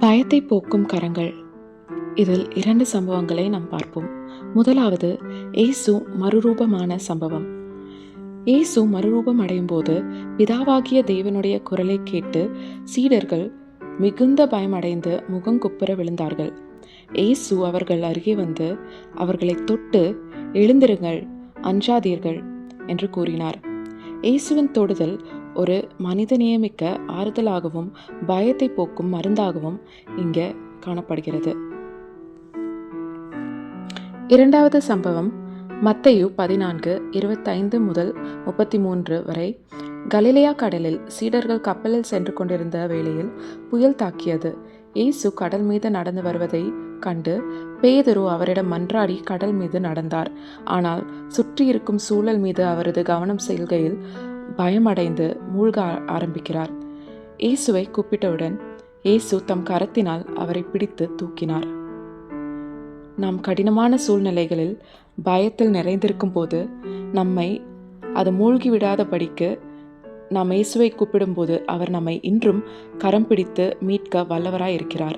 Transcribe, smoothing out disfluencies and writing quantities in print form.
பயத்தை போக்கும் கரங்கள். இதில் 2 சம்பவங்களை நாம் பார்ப்போம். முதலாவது, இயேசு மறுரூபமான சம்பவம். இயேசு மறுரூபம் அடையும் போது பிதாவாகிய தேவனுடைய குரலை கேட்டு சீடர்கள் மிகுந்த பயமடைந்து முகங்குப்புற விழுந்தார்கள். இயேசு அவர்கள் அருகே வந்து அவர்களை தொட்டு, எழுந்திருங்கள், அஞ்சாதீர்கள் என்று கூறினார். இயேசுவின் தொடுதல் ஒரு மனிதநேயமிக்க ஆறுதலாகவும் பயத்தை போக்கும் மருந்தாகவும் இங்கே காணப்படுகிறது. இரண்டாவது சம்பவம் மத்தேயு 14:25 முதல் 33 வரை. கலிலேயா கடலில் சீடர்கள் கப்பலில் சென்று கொண்டிருந்த வேளையில் புயல் தாக்கியது. இயேசு கடல் மீது நடந்து வருவதை கண்டு பேதுரு அவரிடம் மன்றாடி கடல் மீது நடந்தார். ஆனால் சுற்றி இருக்கும் சூழல் மீது அவரது கவனம் செல்கையில் பயமடைந்து மூழ்க ஆரம்பிக்கிறார். இயேசுவை கூப்பிட்டவுடன் இயேசு தம் கரத்தினால் அவரை பிடித்து தூக்கினார். நாம் கடினமான சூழ்நிலைகளில் பயத்தில் நிறைந்திருக்கும் போது நம்மை அது மூழ்கிவிடாதபடிக்கு நாம் இயேசுவை கூப்பிடும்போது அவர் நம்மை இன்றும் கரம் பிடித்து மீட்க வல்லவராய் இருக்கிறார்.